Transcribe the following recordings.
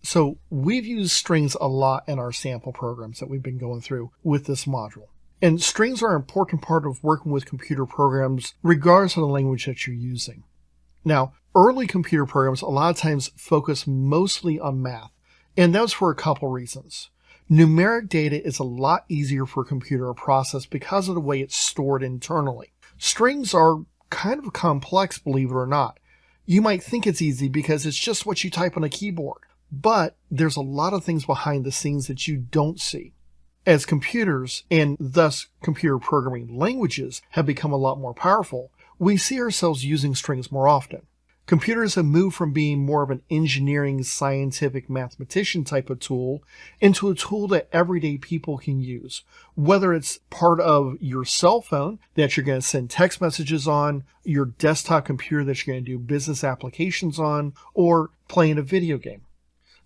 So we've used strings a lot in our sample programs that we've been going through with this module. And strings are an important part of working with computer programs, regardless of the language that you're using. Now, early computer programs a lot of times focus mostly on math, and that was for a couple reasons. Numeric data is a lot easier for a computer to process because of the way it's stored internally. Strings are kind of complex, believe it or not. You might think it's easy because it's just what you type on a keyboard, but there's a lot of things behind the scenes that you don't see. As computers, and thus computer programming languages, have become a lot more powerful, we see ourselves using strings more often. Computers have moved from being more of an engineering, scientific, mathematician type of tool into a tool that everyday people can use. Whether it's part of your cell phone that you're going to send text messages on, your desktop computer that you're going to do business applications on, or playing a video game.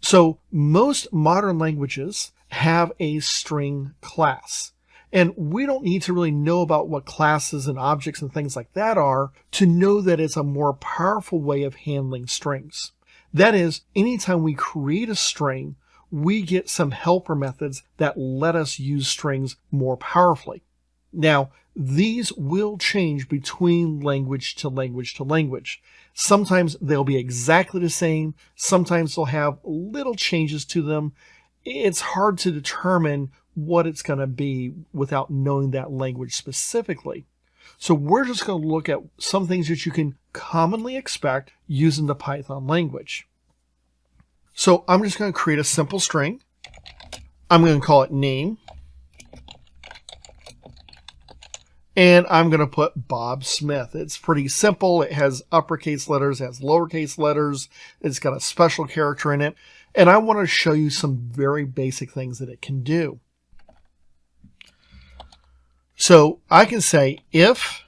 So most modern languages have a string class. And we don't need to really know about what classes and objects and things like that are to know that it's a more powerful way of handling strings. That is, anytime we create a string, we get some helper methods that let us use strings more powerfully. Now, these will change between language to language to language. Sometimes they'll be exactly the same. Sometimes they'll have little changes to them. It's hard to determine what it's going to be without knowing that language specifically. So we're just going to look at some things that you can commonly expect using the Python language. So I'm just going to create a simple string. I'm going to call it name. And I'm going to put Bob Smith. It's pretty simple. It has uppercase letters, it has lowercase letters. It's got a special character in it. And I want to show you some very basic things that it can do. So I can say if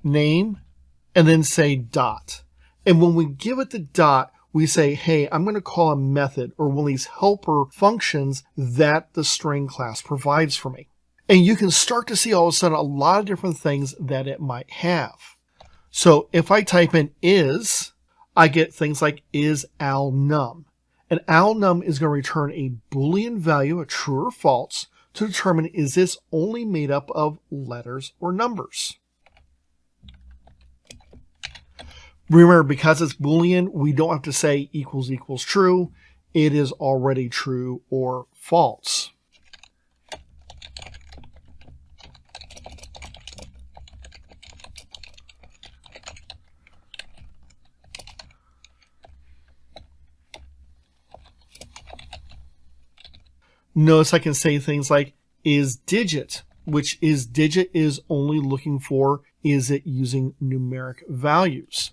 name and then say dot. And when we give it the dot, we say, hey, I'm going to call a method or one of these helper functions that the string class provides for me. And you can start to see all of a sudden a lot of different things that it might have. So if I type in is, I get things like is al num. And al num is going to return a Boolean value, a true or false, to determine is this only made up of letters or numbers. Remember, because it's Boolean, we don't have to say equals equals true. It is already true or false. Notice I can say things like is digit, which is digit is only looking for is it using numeric values.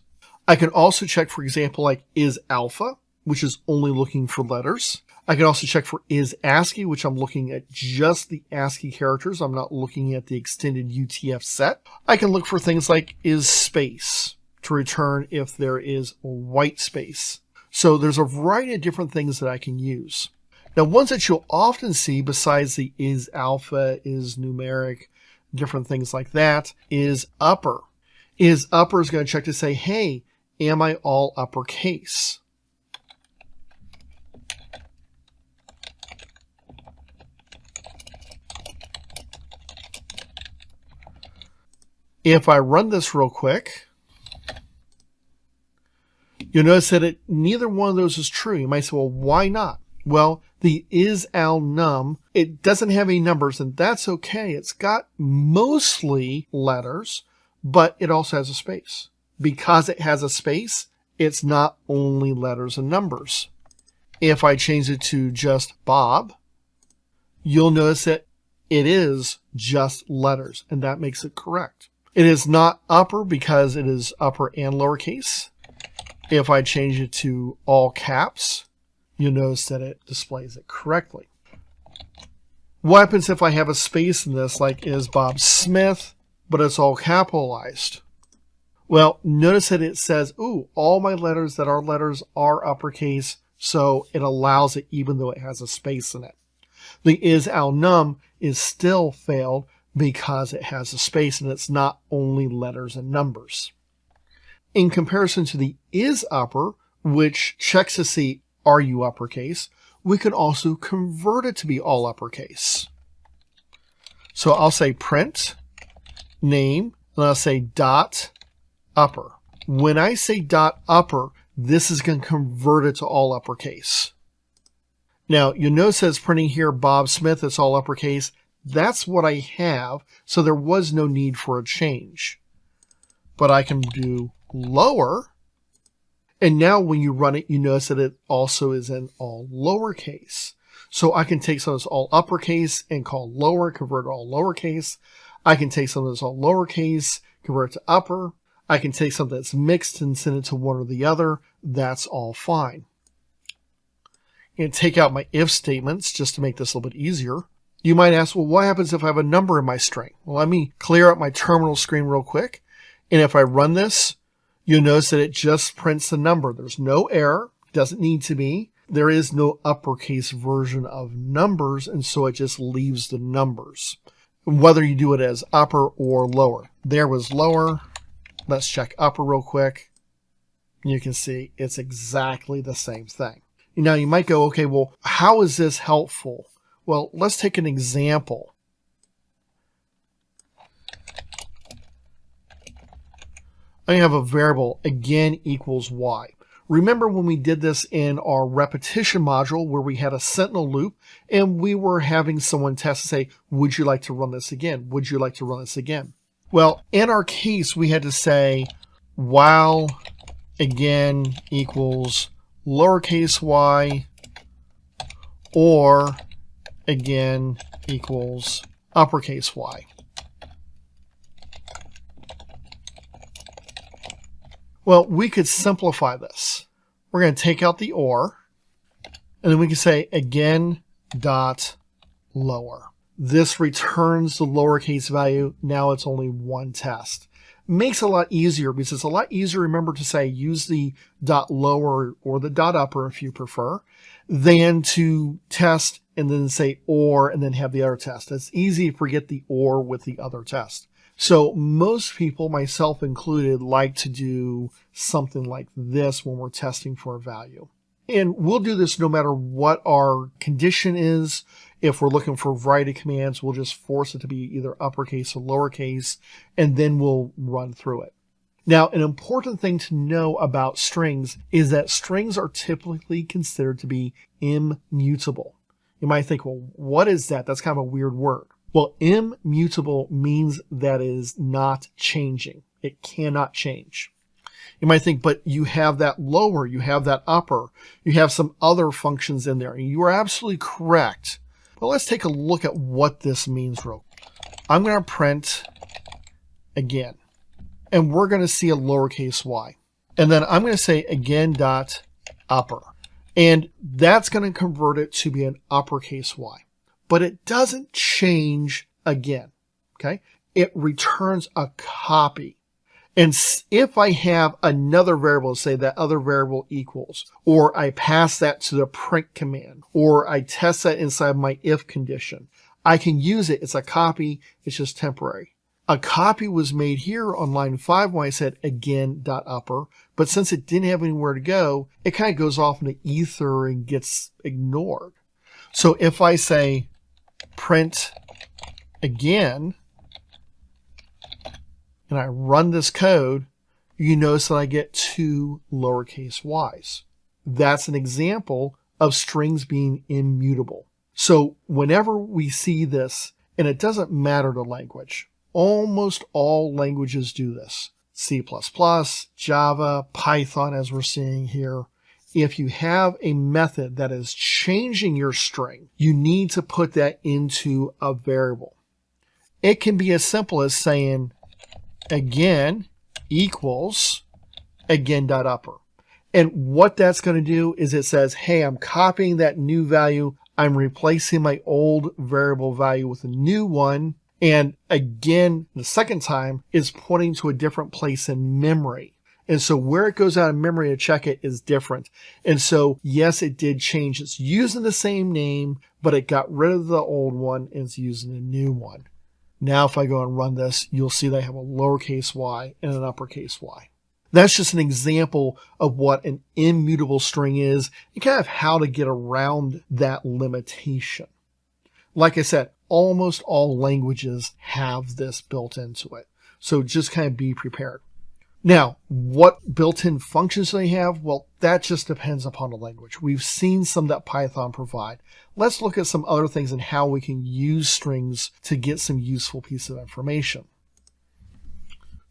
I can also check, for example, like is alpha, which is only looking for letters. I can also check for is ASCII, which I'm looking at just the ASCII characters. I'm not looking at the extended UTF set. I can look for things like is space to return if there is white space. So there's a variety of different things that I can use. Now, ones that you'll often see besides the is alpha, is numeric, different things like that, is upper. Is upper is going to check to say, hey, am I all uppercase? If I run this real quick, you'll notice that neither one of those is true. You might say, well, why not? Well, the is al num, it doesn't have any numbers, and that's okay. It's got mostly letters, but it also has a space. Because it has a space, it's not only letters and numbers. If I change it to just Bob, you'll notice that it is just letters, and that makes it correct. It is not upper because it is upper and lowercase. If I change it to all caps, you'll notice that it displays it correctly. What happens if I have a space in this, like is Bob Smith, but it's all capitalized? Well, notice that it says, ooh, all my letters that are letters are uppercase, so it allows it even though it has a space in it. The is al num is still failed because it has a space and it's not only letters and numbers. In comparison to the is upper, which checks to see are you uppercase? We could also convert it to be all uppercase. So I'll say print name, and I'll say dot upper. When I say dot upper, this is going to convert it to all uppercase. Now, you'll notice it's printing here Bob Smith, it's all uppercase. That's what I have, so there was no need for a change. But I can do lower, and now when you run it, you notice that it also is in all lowercase. So I can take some of this all uppercase and call lower, convert it all lowercase. I can take some of this all lowercase, convert it to upper. I can take something that's mixed and send it to one or the other. That's all fine. And take out my if statements just to make this a little bit easier. You might ask, well, what happens if I have a number in my string? Well, let me clear up my terminal screen real quick. And if I run this, you'll notice that it just prints the number. There's no error. Doesn't need to be. There is no uppercase version of numbers, and so it just leaves the numbers, whether you do it as upper or lower. There was lower. Let's check upper real quick. You can see it's exactly the same thing. Now you might go, okay, well, how is this helpful? Well, let's take an example. I have a variable again equals y. Remember when we did this in our repetition module where we had a sentinel loop and we were having someone test and say, would you like to run this again? Would you like to run this again? Well, in our case, we had to say while again equals lowercase y or again equals uppercase y. Well, we could simplify this. We're going to take out the or, and then we can say again dot lower. This returns the lowercase value. Now it's only one test. Makes it a lot easier because it's a lot easier, remember, to say use the dot lower or the dot upper if you prefer, than to test and then say or and then have the other test. It's easy to forget the or with the other test. So most people, myself included, like to do something like this when we're testing for a value. And we'll do this no matter what our condition is. If we're looking for a variety of commands, we'll just force it to be either uppercase or lowercase, and then we'll run through it. Now, an important thing to know about strings is that strings are typically considered to be immutable. You might think, well, what is that? That's kind of a weird word. Well, immutable means that it is not changing. It cannot change. You might think, but you have that lower, you have that upper, you have some other functions in there. And you are absolutely correct. But let's take a look at what this means real quick. I'm going to print again, and we're going to see a lowercase y. And then I'm going to say again dot upper. And that's going to convert it to be an uppercase y. But it doesn't change again, okay? It returns a copy. And if I have another variable, say that other variable equals, or I pass that to the print command, or I test that inside my if condition, I can use it. It's a copy. It's just temporary. A copy was made here on line 5 when I said again dot upper, but since it didn't have anywhere to go, it kind of goes off in the ether and gets ignored. So if I say print again, and I run this code, you notice that I get 2 lowercase y's. That's an example of strings being immutable. So whenever we see this, and it doesn't matter the language, almost all languages do this. C++, Java, Python, as we're seeing here. If you have a method that is changing your string, you need to put that into a variable. It can be as simple as saying again equals again dot upper. And what that's going to do is it says, hey, I'm copying that new value. I'm replacing my old variable value with a new one. And again, the second time is pointing to a different place in memory. And so where it goes out of memory to check it is different. And so, yes, it did change. It's using the same name, but it got rid of the old one and it's using a new one. Now, if I go and run this, you'll see that I have a lowercase y and an uppercase y. That's just an example of what an immutable string is and kind of how to get around that limitation. Like I said, almost all languages have this built into it. So just kind of be prepared. Now, what built-in functions do they have? Well, that just depends upon the language. We've seen some that Python provide. Let's look at some other things and how we can use strings to get some useful piece of information.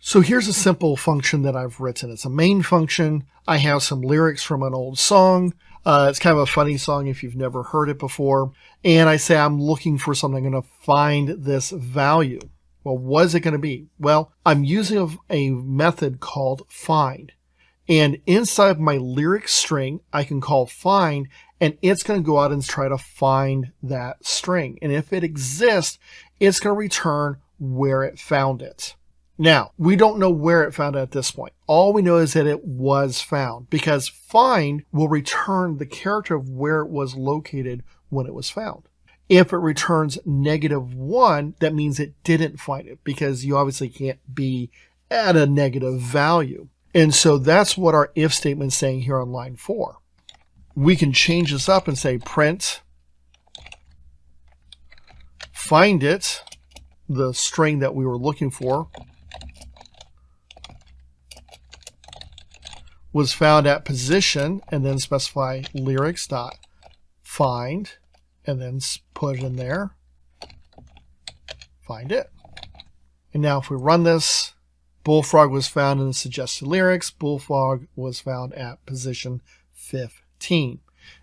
So here's a simple function that I've written. It's a main function. I have some lyrics from an old song. It's kind of a funny song if you've never heard it before. And I say I'm looking for something. I'm going to find this value. Well, what is it going to be? Well, I'm using a method called find. And inside my lyric string, I can call find, and it's going to go out and try to find that string. And if it exists, it's going to return where it found it. Now, we don't know where it found it at this point. All we know is that it was found, because find will return the character of where it was located when it was found. If it returns -1, that means it didn't find it, because you obviously can't be at a negative value. And so that's what our if statement is saying here on line 4. We can change this up and say print find it, the string that we were looking for, was found at position, and then specify lyrics.find, and then put it in there, find it. And now if we run this, Bullfrog was found in the suggested lyrics. Bullfrog was found at position 15.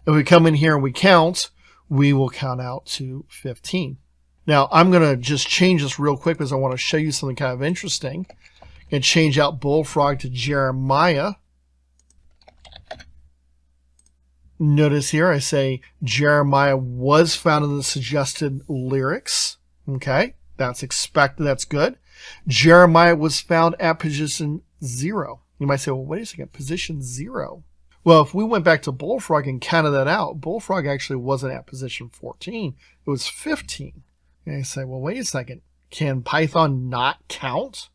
If we come in here and we count, we will count out to 15. Now I'm going to just change this real quick because I want to show you something kind of interesting. And change out Bullfrog to Jeremiah. Notice here I say Jeremiah was found in the suggested lyrics. Okay, that's expected. That's good. Jeremiah was found at position 0. You might say, well, wait a second, position 0. Well, if we went back to Bullfrog and counted that out, Bullfrog actually wasn't at position 14. It was 15. And you say, well, wait a second. Can Python not count?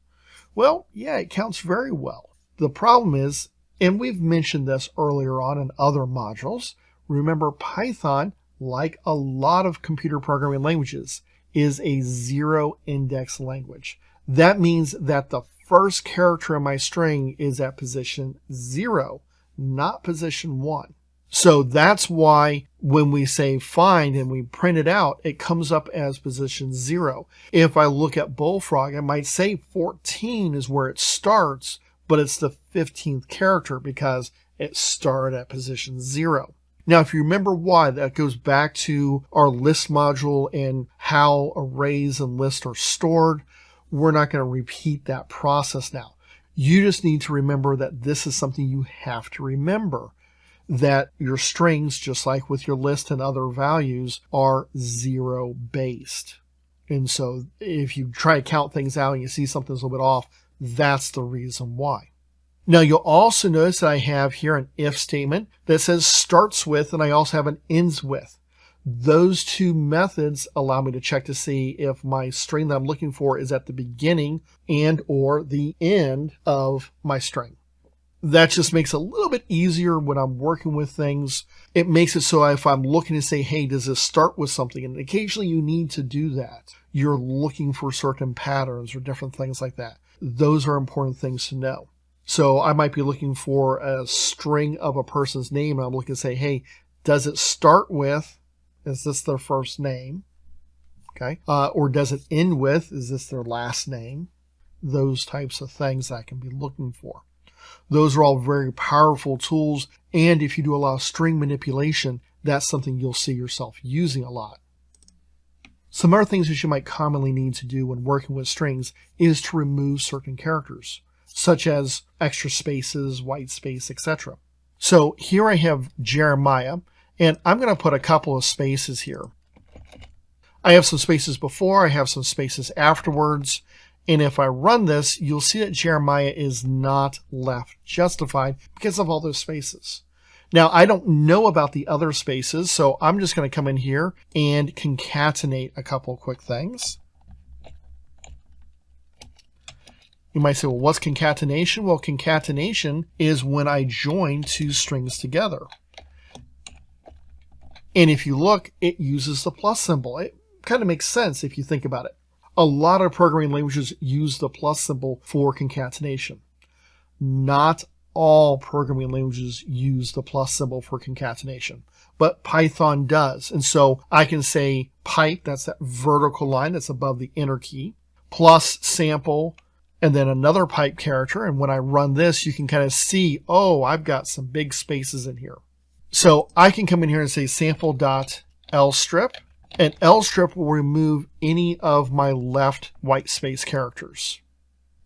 Well, yeah, it counts very well. The problem is, and we've mentioned this earlier on in other modules, remember Python, like a lot of computer programming languages, is a zero index language. That means that the first character in my string is at position 0, not position 1. So that's why when we say find and we print it out, it comes up as position 0. If I look at Bullfrog, I might say 14 is where it starts, but it's the 15th character because it started at position 0. Now, if you remember why, that goes back to our list module and how arrays and lists are stored. We're not going to repeat that process now. You just need to remember that this is something you have to remember, that your strings, just like with your list and other values, are 0 based. And so if you try to count things out and you see something's a little bit off, that's the reason why. Now you'll also notice that I have here an if statement that says starts with, and I also have an ends with. Those two methods allow me to check to see if my string that I'm looking for is at the beginning and or the end of my string. That just makes it a little bit easier when I'm working with things. It makes it so if I'm looking to say, hey, does this start with something? And occasionally you need to do that. You're looking for certain patterns or different things like that. Those are important things to know. So I might be looking for a string of a person's name, and I'm looking to say, hey, does it start with, is this their first name? Okay. Or does it end with, is this their last name? Those types of things I can be looking for. Those are all very powerful tools, and if you do a lot of string manipulation, that's something you'll see yourself using a lot. Some other things that you might commonly need to do when working with strings is to remove certain characters, such as extra spaces, white space, etc. So here I have Jeremiah, and I'm going to put a couple of spaces here. I have some spaces before, I have some spaces afterwards, and if I run this, you'll see that Jeremiah is not left justified because of all those spaces. Now, I don't know about the other spaces, so I'm just going to come in here and concatenate a couple quick things. You might say, well, what's concatenation? Well, concatenation is when I join two strings together. And if you look, it uses the plus symbol. It kind of makes sense if you think about it. A lot of programming languages use the plus symbol for concatenation. Not all programming languages use the plus symbol for concatenation, but Python does. And so I can say pipe, that's that vertical line that's above the enter key, plus sample, and then another pipe character. And when I run this, you can kind of see, oh, I've got some big spaces in here. So I can come in here and say sample.lstrip, and lstrip will remove any of my left white space characters.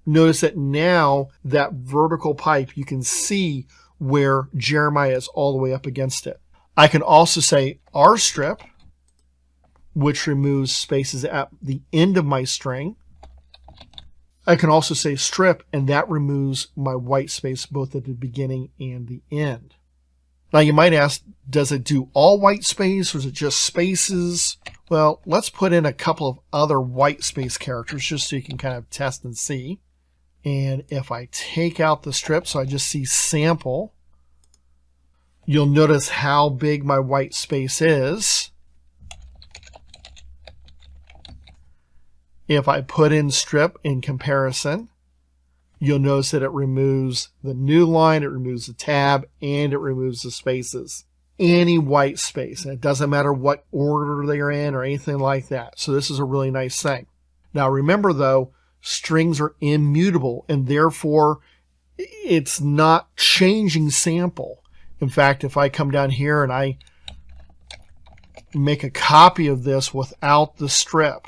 Notice that now that vertical pipe, you can see where Jeremiah is all the way up against it. I can also say rstrip, which removes spaces at the end of my string. I can also say strip, and that removes my white space both at the beginning and the end. Now you might ask, does it do all white space or is it just spaces? Well, let's put in a couple of other white space characters just so you can kind of test and see. And if I take out the strip, so I just see sample, you'll notice how big my white space is. If I put in strip in comparison, you'll notice that it removes the new line, it removes the tab, and it removes the spaces. Any white space, and it doesn't matter what order they are in or anything like that. So this is a really nice thing. Now remember though, strings are immutable, and therefore it's not changing sample. In fact, if I come down here and I make a copy of this without the strip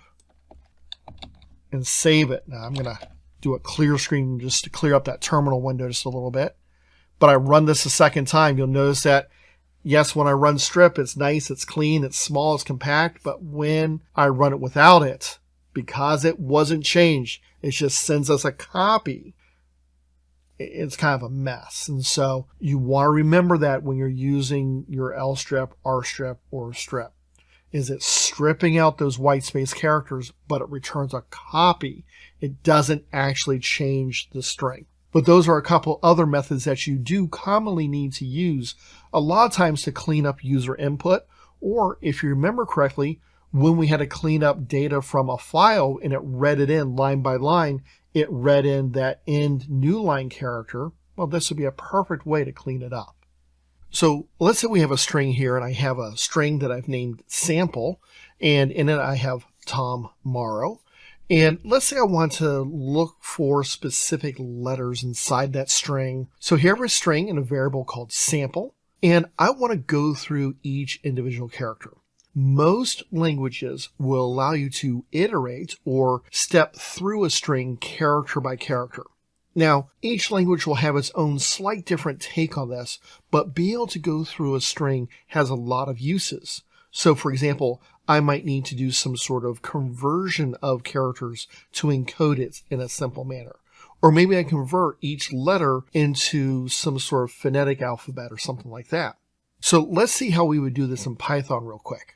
and save it. Now I'm going to do a clear screen just to clear up that terminal window just a little bit. But I run this a second time. You'll notice that, yes, when I run strip, it's nice, it's clean, it's small, it's compact. But when I run it without it, because it wasn't changed, it just sends us a copy. It's kind of a mess. And so you want to remember that when you're using your lstrip, rstrip, or strip. Is it stripping out those white space characters, but it returns a copy. It doesn't actually change the string. But those are a couple other methods that you do commonly need to use a lot of times to clean up user input, or if you remember correctly, when we had to clean up data from a file and it read it in line by line, it read in that end new line character. Well, this would be a perfect way to clean it up. So let's say we have a string here, and I have a string that I've named sample, and in it I have Tom Morrow. And let's say I want to look for specific letters inside that string. So here I have a string in a variable called sample, and I want to go through each individual character. Most languages will allow you to iterate or step through a string character by character. Now, each language will have its own slight different take on this, but being able to go through a string has a lot of uses. So, for example, I might need to do some sort of conversion of characters to encode it in a simple manner. Or maybe I convert each letter into some sort of phonetic alphabet or something like that. So let's see how we would do this in Python real quick.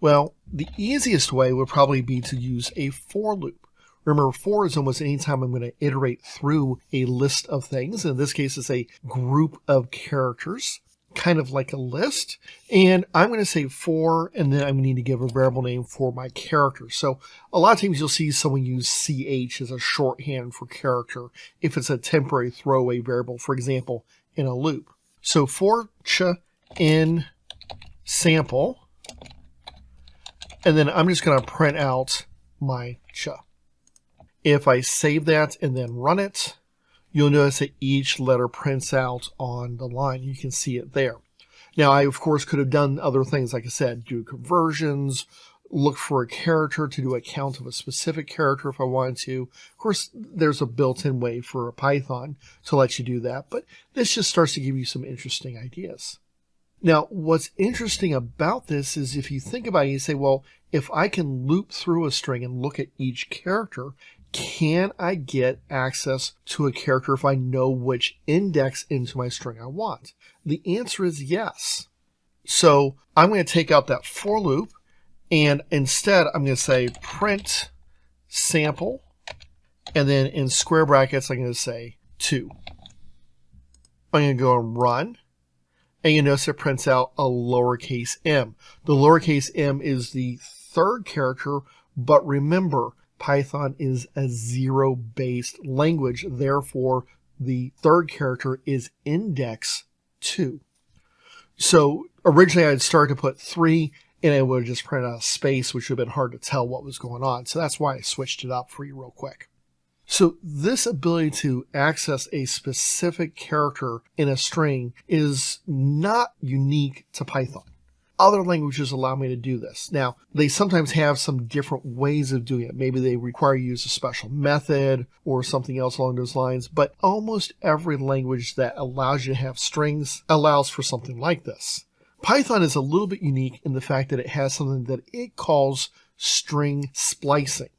Well, the easiest way would probably be to use a for loop. Remember, for is almost any time I'm going to iterate through a list of things. In this case, it's a group of characters, kind of like a list. And I'm going to say for, and then I'm going to need to give a variable name for my character. So a lot of times you'll see someone use ch as a shorthand for character if it's a temporary throwaway variable, for example, in a loop. So for ch in sample, and then I'm just going to print out my ch. If I save that and then run it, you'll notice that each letter prints out on the line. You can see it there. Now, I, of course, could have done other things, like I said, do conversions, look for a character to do a count of a specific character if I wanted to. Of course, there's a built-in way for Python to let you do that, but this just starts to give you some interesting ideas. Now, what's interesting about this is if you think about it, you say, well, if I can loop through a string and look at each character, can I get access to a character if I know which index into my string I want? The answer is yes. So I'm going to take out that for loop, and instead I'm going to say print sample, And then in square brackets, I'm going to say 2. I'm going to go and run. And you notice it prints out a lowercase m. The lowercase m is the third character, but remember, Python is a zero-based language. Therefore, the third character is index 2. So originally I'd start to put 3, and it would have just printed out a space, which would have been hard to tell what was going on. So that's why I switched it up for you real quick. So this ability to access a specific character in a string is not unique to Python. Other languages allow me to do this. Now, they sometimes have some different ways of doing it. Maybe they require you to use a special method or something else along those lines, but almost every language that allows you to have strings allows for something like this. Python is a little bit unique in the fact that it has something that it calls string splicing.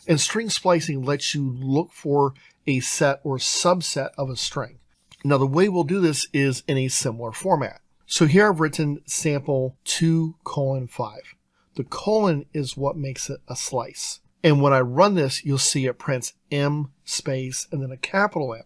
And string splicing lets you look for a set or subset of a string. Now, the way we'll do this is in a similar format. So here I've written sample 2:5. The colon is what makes it a slice. And when I run this, you'll see it prints M space and then a capital M.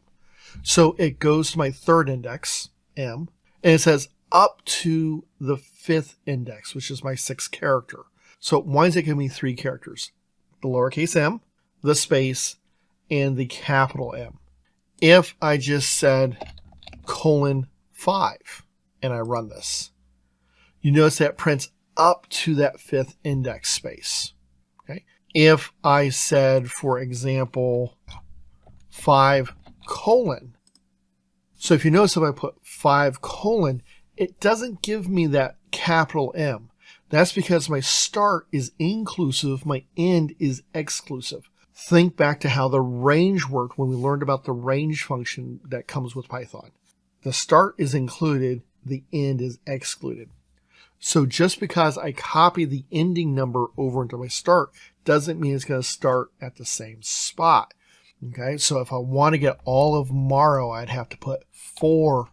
So it goes to my third index, M, and it says up to the 5th index, which is my 6th character. So it winds up giving me 3 characters: the lowercase m, the space, and the capital M. If I just said :5 and I run this, you notice that it prints up to that 5th index space. Okay. If I said, for example, 5:, so if you notice if I put 5:, it doesn't give me that capital M. That's because my start is inclusive, my end is exclusive. Think back to how the range worked when we learned about the range function that comes with Python. The start is included, the end is excluded. So just because I copy the ending number over into my start doesn't mean it's going to start at the same spot. Okay, so if I want to get all of Morrow, I'd have to put 4:.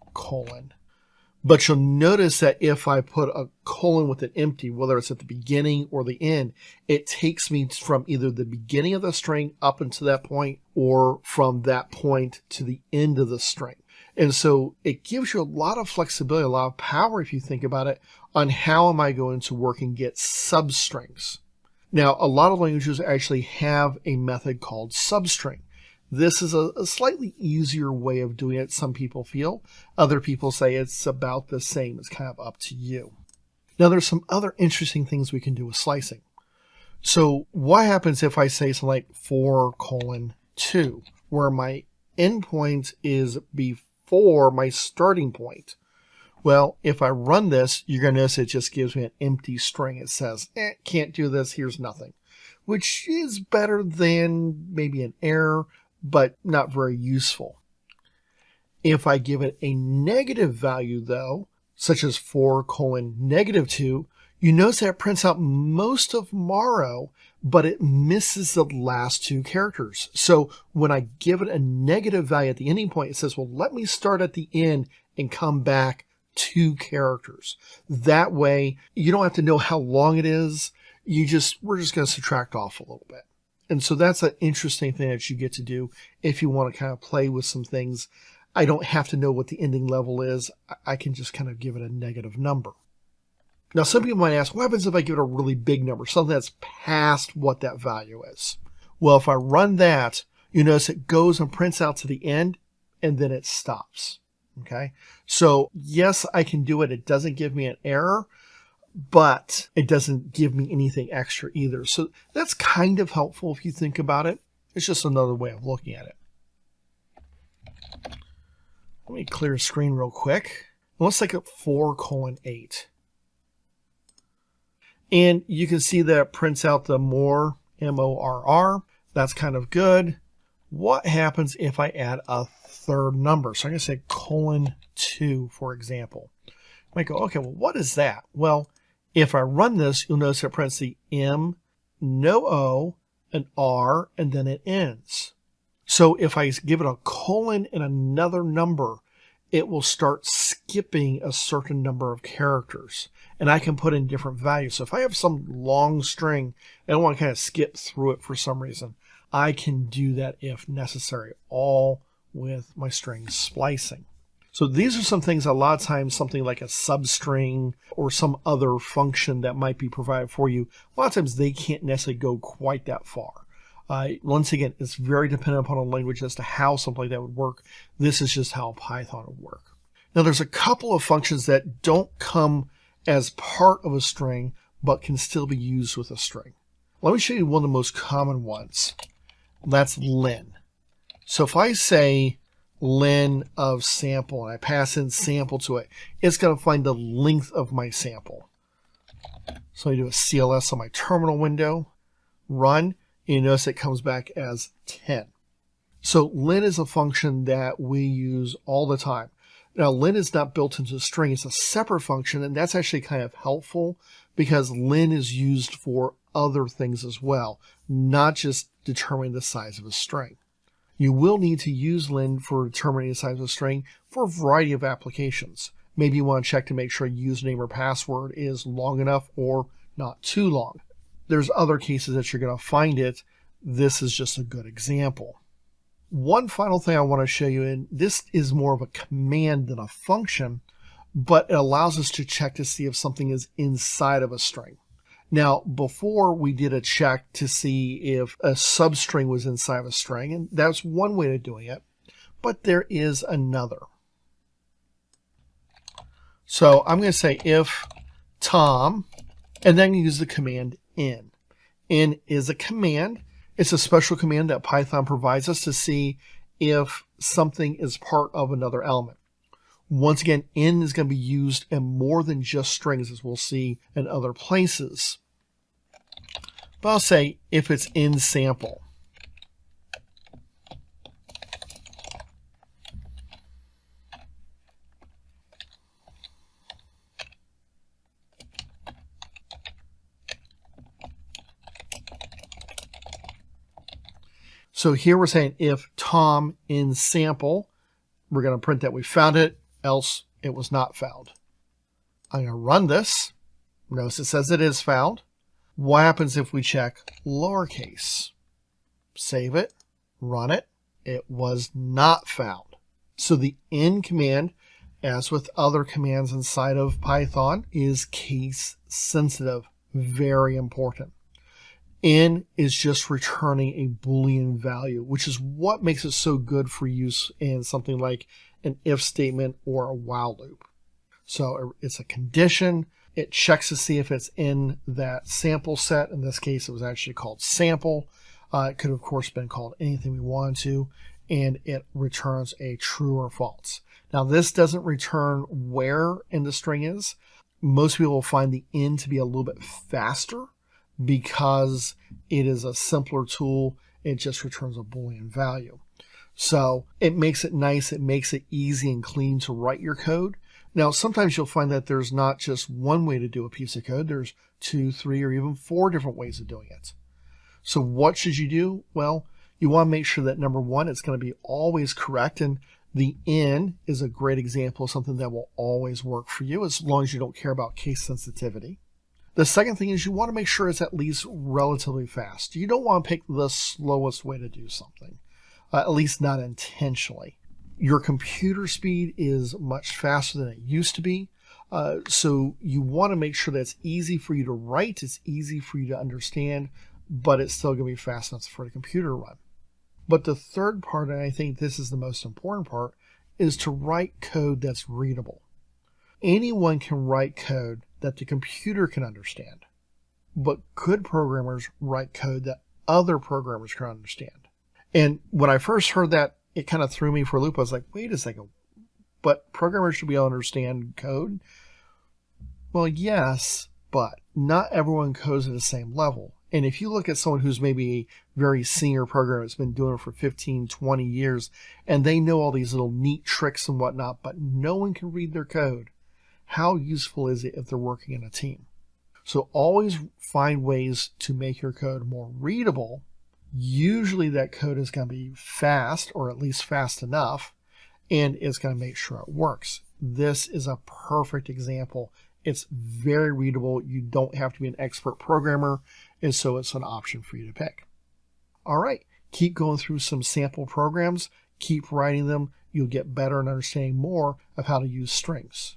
But you'll notice that if I put a colon with an empty, whether it's at the beginning or the end, it takes me from either the beginning of the string up until that point or from that point to the end of the string. And so it gives you a lot of flexibility, a lot of power, if you think about it, on how am I going to work and get substrings. Now, a lot of languages actually have a method called substring. This is a slightly easier way of doing it, some people feel. Other people say it's about the same. It's kind of up to you. Now, there's some other interesting things we can do with slicing. So what happens if I say something like 4:2, where my endpoint is before my starting point? Well, if I run this, you're going to notice it just gives me an empty string. It says, can't do this, here's nothing, which is better than maybe an error, but not very useful. If I give it a negative value, though, such as 4:2, you notice that it prints out most of Morrow, but it misses the last 2 characters. So when I give it a negative value at the ending point, it says, well, let me start at the end and come back 2 characters. That way, you don't have to know how long it is. We're just going to subtract off a little bit. And so that's an interesting thing that you get to do if you want to kind of play with some things. I don't have to know what the ending level is. I can just kind of give it a negative number. Now, some people might ask, what happens if I give it a really big number, something that's past what that value is? Well, if I run that, you notice it goes and prints out to the end, and then it stops. Okay? So, yes, I can do it. It doesn't give me an error, but it doesn't give me anything extra either. So that's kind of helpful if you think about it. It's just another way of looking at it. Let me clear the screen real quick. Let's take up 4:8. And you can see that it prints out the more, M-O-R-R. That's kind of good. What happens if I add a third number? So I'm going to say :2, for example. I might go, okay, well, what is that? Well, if I run this, you'll notice it prints the M, no O, an R, and then it ends. So if I give it a colon and another number, it will start skipping a certain number of characters. And I can put in different values. So if I have some long string and I want to kind of skip through it for some reason, I can do that if necessary, all with my string splicing. So these are some things, a lot of times something like a substring or some other function that might be provided for you, a lot of times they can't necessarily go quite that far. Once again, it's very dependent upon a language as to how something like that would work. This is just how Python would work. Now there's a couple of functions that don't come as part of a string, but can still be used with a string. Let me show you one of the most common ones. That's len. So if I say len of sample and I pass in sample to it, it's going to find the length of my sample. So I do a CLS on my terminal window, run, and you notice it comes back as 10. So len is a function that we use all the time. Now len is not built into a string, it's a separate function, and that's actually kind of helpful because len is used for other things as well, not just determining the size of a string. You will need to use len for determining the size of a string for a variety of applications. Maybe you want to check to make sure a username or password is long enough or not too long. There's other cases that you're going to find it. This is just a good example. One final thing I want to show you, and this is more of a command than a function, but it allows us to check to see if something is inside of a string. Now, before we did a check to see if a substring was inside of a string, and that's one way of doing it, but there is another. So I'm going to say if Tom, and then use the command in. In is a command. It's a special command that Python provides us to see if something is part of another element. Once again, in is going to be used in more than just strings, as we'll see in other places. But I'll say if it's in sample. So here we're saying if Tom in sample, we're going to print that we found it, else it was not found. I'm going to run this. Notice it says it is found. What happens if we check lowercase? Save it, run it. It was not found. So the in command, as with other commands inside of Python, is case sensitive. Very important. In is just returning a Boolean value, which is what makes it so good for use in something like an if statement or a while loop. So it's a condition. It checks to see if it's in that sample set. In this case, it was actually called sample. It could, of course, been called anything we wanted to, and it returns a true or false. Now, this doesn't return where in the string is. Most people will find the in to be a little bit faster because it is a simpler tool. It just returns a Boolean value. So it makes it nice. It makes it easy and clean to write your code. Now, sometimes you'll find that there's not just one way to do a piece of code. There's 2, 3, or even 4 different ways of doing it. So what should you do? Well, you want to make sure that number one, it's going to be always correct. And the in is a great example of something that will always work for you as long as you don't care about case sensitivity. The second thing is you want to make sure it's at least relatively fast. You don't want to pick the slowest way to do something, at least not intentionally. Your computer speed is much faster than it used to be, so you want to make sure that it's easy for you to write, it's easy for you to understand, but it's still going to be fast enough for the computer to run. But the third part, and I think this is the most important part, is to write code that's readable. Anyone can write code that the computer can understand, but good programmers write code that other programmers can understand. And when I first heard that, it kind of threw me for a loop. I was like, wait a second, but programmers should be able to understand code? Well, yes, but not everyone codes at the same level. And if you look at someone who's maybe a very senior programmer that's been doing it for 15, 20 years, and they know all these little neat tricks and whatnot, but no one can read their code, how useful is it if they're working in a team? So always find ways to make your code more readable. Usually that code is going to be fast, or at least fast enough, and it's going to make sure it works. This is a perfect example. It's very readable. You don't have to be an expert programmer, and so it's an option for you to pick. All right, Keep going through some sample programs, keep writing them. You'll get better and understanding more of how to use strings.